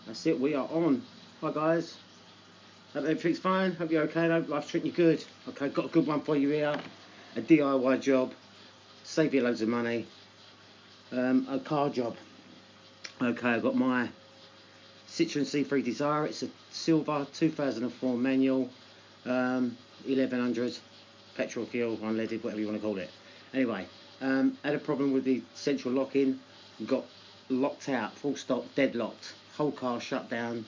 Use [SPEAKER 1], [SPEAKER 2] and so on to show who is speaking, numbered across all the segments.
[SPEAKER 1] That's it, we are on. Hi guys, hope everything's fine, hope you're okay, hope life's treating you good. Okay, got a good one for you here. A DIY job, save you loads of money. A car job. Okay, I've got my Citroen C3 Desire. It's a silver 2004 manual, 1100 petrol fuel, unleaded, whatever you want to call it. Anyway, had a problem with the central locking, got locked out, full stop, deadlocked, whole car shut down,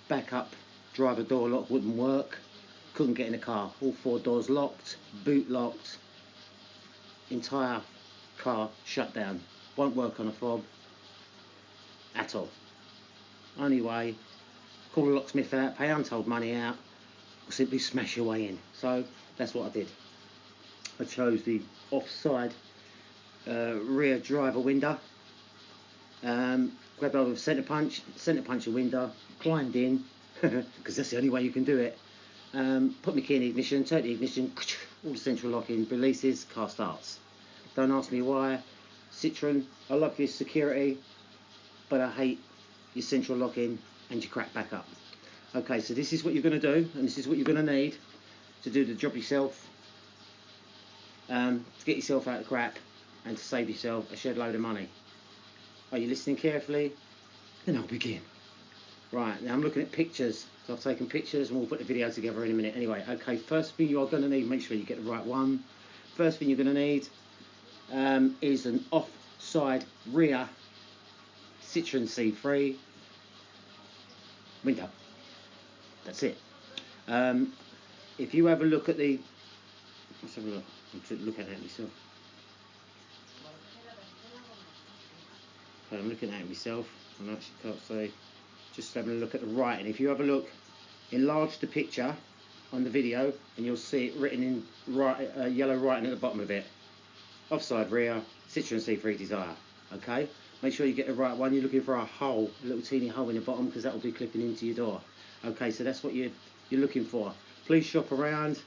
[SPEAKER 1] backup driver door lock wouldn't work, couldn't get in the car, all four doors locked, boot locked, entire car shut down, won't work on a fob at all. Only way, call the locksmith out, pay untold money out, or simply smash your way in. So that's what I did. I chose the offside rear driver window, grabbed hold of a centre punch the window, climbed in, because that's the only way you can do it, put my key in the ignition, turn the ignition, all the central locking releases, car starts. Don't ask me why. Citroen, I love your security, but I hate your central locking and your crack back up. Okay, so this is what you're going to do, and this is what you're going to need to do the job yourself, to get yourself out of crap and to save yourself a shed load of money. Are you listening carefully? Then I'll begin. Right, now I'm looking at pictures, so I've taken pictures and we'll put the video together in a minute. Anyway, okay, first thing you are going to need, make sure you get the right one. First thing you're going to need is an offside rear Citroen C3 window. That's it. If you have a look at the, let's have a look. I'm looking at it myself. Okay, I'm looking at it myself. I actually can't say. Just having a look at the writing. If you have a look, enlarge the picture on the video, and you'll see it written in yellow writing at the bottom of it. Offside rear, Citroen C3 Desire. Okay. Make sure you get the right one. You're looking for a hole, a little teeny hole in the bottom, because that will be clipping into your door. Okay, so that's what you're looking for. Please shop around.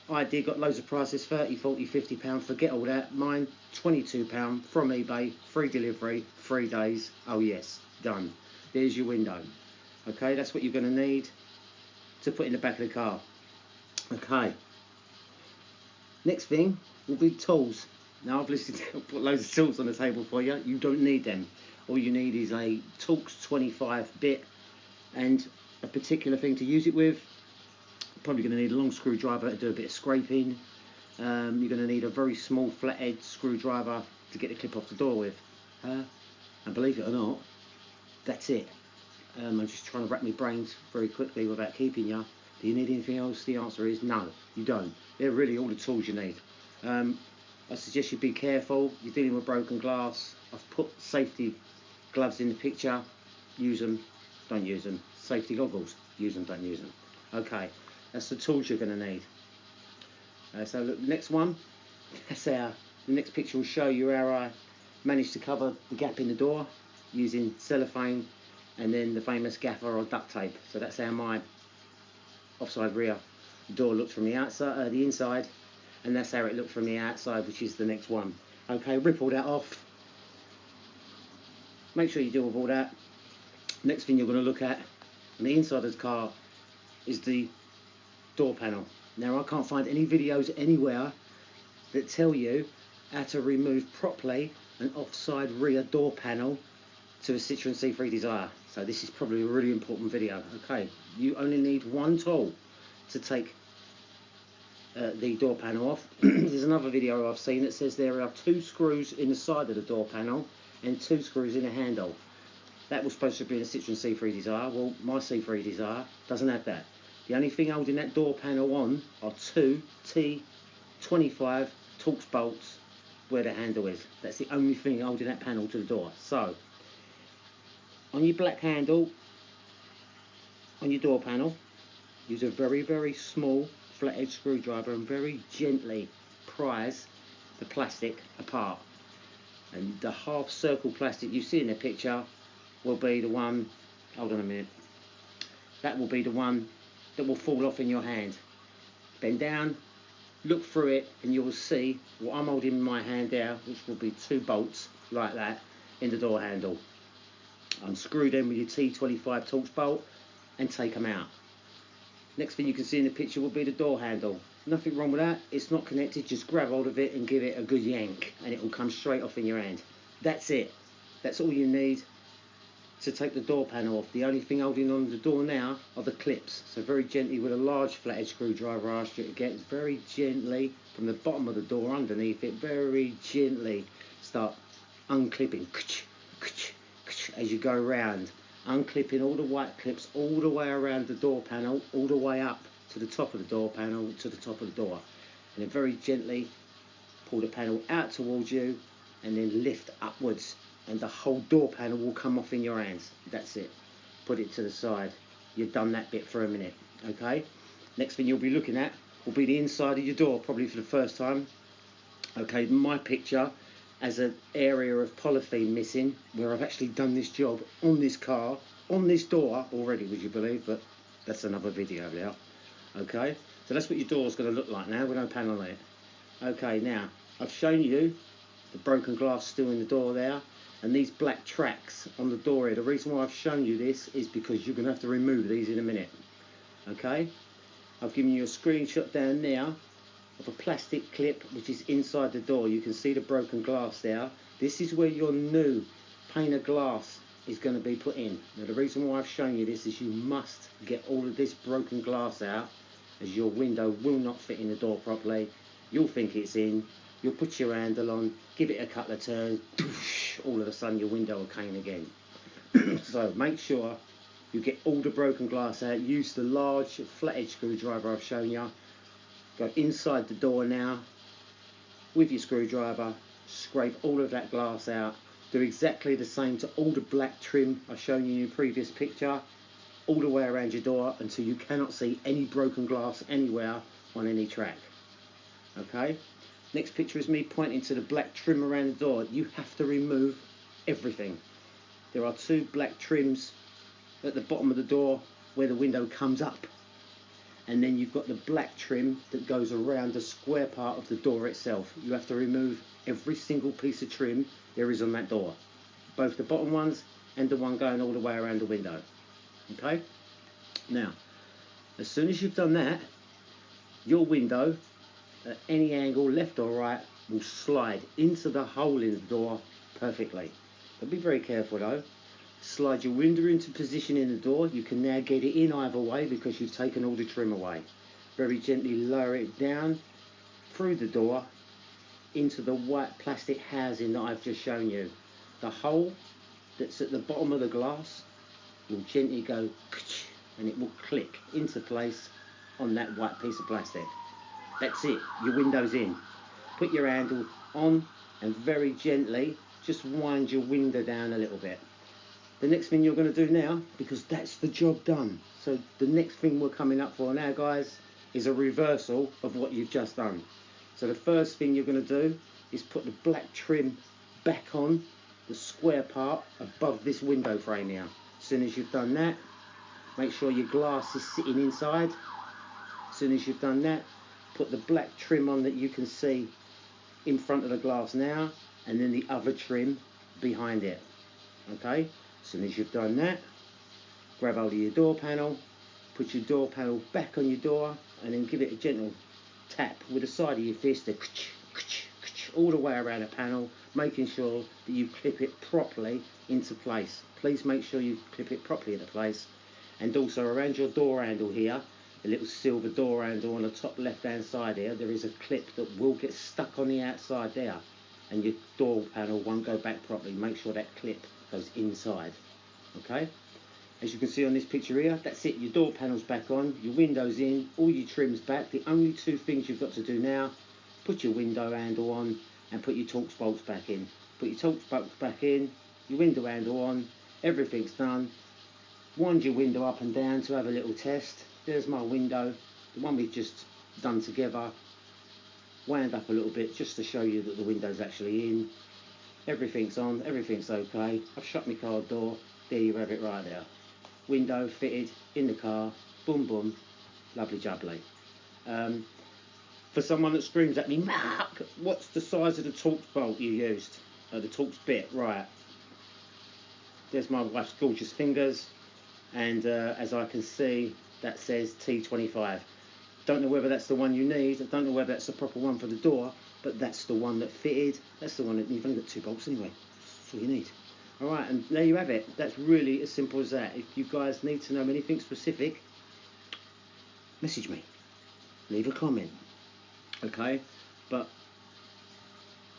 [SPEAKER 1] I did, got loads of prices, 30, 40, 50 pound. Forget all that. Mine, 22 pound from eBay, free delivery, 3 days. Oh yes, done. There's your window. Okay, that's what you're going to need to put in the back of the car. Okay. Next thing will be tools. Now I've put loads of tools on the table for you. You don't need them. All you need is a Torx 25 bit and a particular thing to use it with. You're probably going to need a long screwdriver to do a bit of scraping. You're going to need a very small flathead screwdriver to get the clip off the door with. And believe it or not, that's it. I'm just trying to rack my brains very quickly without keeping you. Do you need anything else? The answer is no, you don't. They're really all the tools you need. I suggest you be careful. You're dealing with broken glass. I've put safety gloves in the picture. Use them, don't use them. Safety goggles, use them, don't use them. Okay, that's the tools you're going to need. So look, next one, the next picture will show you how I managed to cover the gap in the door using cellophane and then the famous gaffer or duct tape. So that's how my offside rear door looks from the outside, the inside. And that's how it looked from the outside, which is the next one. Okay, rip all that off. Make sure you deal with all that. Next thing you're going to look at on the inside of the car is the door panel. Now I can't find any videos anywhere that tell you how to remove properly an offside rear door panel to a Citroen C3 Desire. So this is probably a really important video. Okay, you only need one tool to take the door panel off. There's another video I've seen that says there are 2 screws in the side of the door panel and 2 screws in the handle. That was supposed to be in a Citroen C3 Desire. Well, my C3 Desire doesn't have that. The only thing holding that door panel on are 2 T25 Torx bolts where the handle is. That's the only thing holding that panel to the door. So, on your black handle, on your door panel, use a very, very small flathead screwdriver and very gently prise the plastic apart. And the half circle plastic you see in the picture will be the one, hold on a minute, that will be the one that will fall off in your hand. Bend down, look through it, and you will see what I'm holding in my hand there, which will be 2 bolts like that in the door handle. Unscrew them with your T25 Torx bolt and take them out. Next thing you can see in the picture will be the door handle. Nothing wrong with that, it's not connected, just grab hold of it and give it a good yank and it will come straight off in your hand. That's it, that's all you need to take the door panel off. The only thing holding on the door now are the clips. So very gently with a large flathead screwdriver, I ask you to get very gently from the bottom of the door underneath it, very gently start unclipping as you go around, unclipping all the white clips all the way around the door panel, all the way up to the top of the door panel, to the top of the door, and then very gently pull the panel out towards you and then lift upwards and the whole door panel will come off in your hands. That's it. Put it to the side. You've done that bit for a minute. Okay, next thing you'll be looking at will be the inside of your door, probably for the first time. Okay, my picture has an area of polythene missing where I've actually done this job on this car, on this door already, would you believe, but that's another video now. Okay, so that's what your door's going to look like now with no panel on it. Okay, now I've shown you the broken glass still in the door there and these black tracks on the door here. The reason why I've shown you this is because you're going to have to remove these in a minute. Okay, I've given you a screenshot down there of a plastic clip which is inside the door. You can see the broken glass there. This is where your new pane of glass is going to be put in. Now the reason why I've shown you this is you must get all of this broken glass out, as your window will not fit in the door properly. You'll think it's in, you'll put your handle on, give it a couple of turns, all of a sudden your window will cane again. So make sure you get all the broken glass out. Use the large flathead screwdriver I've shown you. Go inside the door now with your screwdriver, scrape all of that glass out. Do exactly the same to all the black trim I've shown you in your previous picture, all the way around your door until you cannot see any broken glass anywhere on any track. Okay, next picture is me pointing to the black trim around the door. You have to remove everything. There are two black trims at the bottom of the door where the window comes up, and then you've got the black trim that goes around the square part of the door itself. You have to remove every single piece of trim there is on that door, both the bottom ones and the one going all the way around the window. Okay, now as soon as you've done that, your window at any angle, left or right, will slide into the hole in the door perfectly. But be very careful though. Slide your window into position in the door. You can now get it in either way because you've taken all the trim away. Very gently lower it down through the door into the white plastic housing that I've just shown you. The hole that's at the bottom of the glass will gently go and it will click into place on that white piece of plastic. That's it, your window's in. Put your handle on and very gently just wind your window down a little bit. The next thing you're going to do now, because that's the job done, so the next thing we're coming up for now, guys, is a reversal of what you've just done. So the first thing you're going to do is put the black trim back on the square part above this window frame here. As soon as you've done that, make sure your glass is sitting inside. As soon as you've done that, put the black trim on that you can see in front of the glass now, and then the other trim behind it. Okay, as soon as you've done that, grab hold of your door panel, put your door panel back on your door, and then give it a gentle tap with the side of your fist all the way around the panel, making sure that you clip it properly into place. Please make sure you clip it properly into place. And also around your door handle here, the little silver door handle on the top left hand side here, there is a clip that will get stuck on the outside there, and your door panel won't go back properly. Make sure that clip goes inside. Okay, as you can see on this picture here, that's it, your door panel's back on, your window's in, all your trim's back. The only two things you've got to do now, put your window handle on and put your Torx bolts back in. Put your Torx bolts back in, your window handle on, everything's done. Wind your window up and down to have a little test. There's my window, the one we've just done together. Wound up a little bit just to show you that the window's actually in. Everything's on, everything's okay. I've shut my car door, there you have it right there. Window fitted in the car, boom boom, lovely jubbly. For someone that screams at me, Mark, what's the size of the Torx bolt you used? The Torx bit, right. there's my wife's gorgeous fingers, and as I can see, that says T25. Don't know whether that's the one you need. I don't know whether that's the proper one for the door, but that's the one that fitted. That's the one that you've only got 2 bolts anyway. That's all you need. All right, and there you have it. That's really as simple as that. If you guys need to know anything specific, message me, leave a comment, okay? But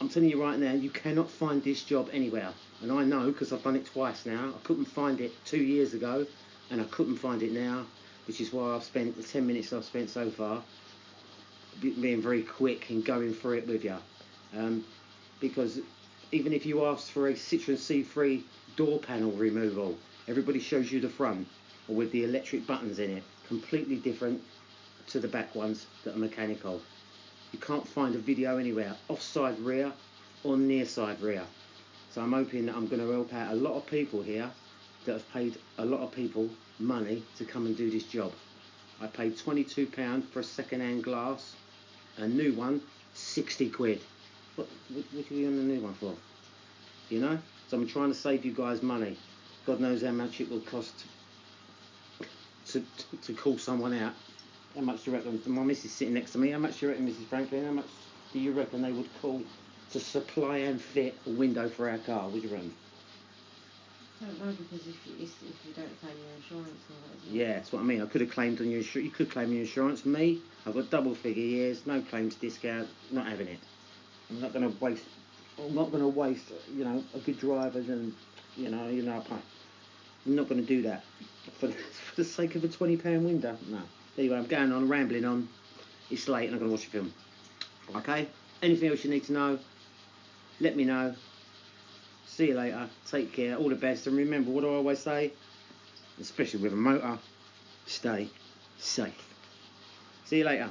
[SPEAKER 1] I'm telling you right now, you cannot find this job anywhere, and I know because I've done it twice now. I couldn't find it 2 years ago, and I couldn't find it now, which is why I've spent the 10 minutes I've spent so far being very quick and going through it with you, because even if you ask for a Citroen C3 door panel removal, everybody shows you the front or with the electric buttons in it, completely different to the back ones that are mechanical. You can't find a video anywhere, offside rear or near side rear. So I'm hoping that I'm going to help out a lot of people here that have paid a lot of people money to come and do this job. I paid £22 for a second-hand glass, a new one, 60 quid. What are you on the new one for? You know? So I'm trying to save you guys money. God knows how much it will cost to call someone out. How much do you reckon? My missus sitting next to me. How much do you reckon, Mrs. Franklin? How much do you reckon they would call to supply and fit a window for our car? What do you reckon?
[SPEAKER 2] I don't know, because if you don't claim your insurance or whatever.
[SPEAKER 1] Yeah, that's what I mean. I could have claimed on your insurance. You could claim your insurance. Me, I've got double figure years, no claims discount. Not having it. I'm not going to waste. I'm not going to waste. You know, a good driver and you know. I'm not going to do that for the sake of a £20 window. No. Anyway, I'm going on, rambling on. It's late and I'm going to watch a film. Okay? Anything else you need to know, let me know. See you later. Take care. All the best. And remember, what do I always say? Especially with a motor, stay safe. See you later.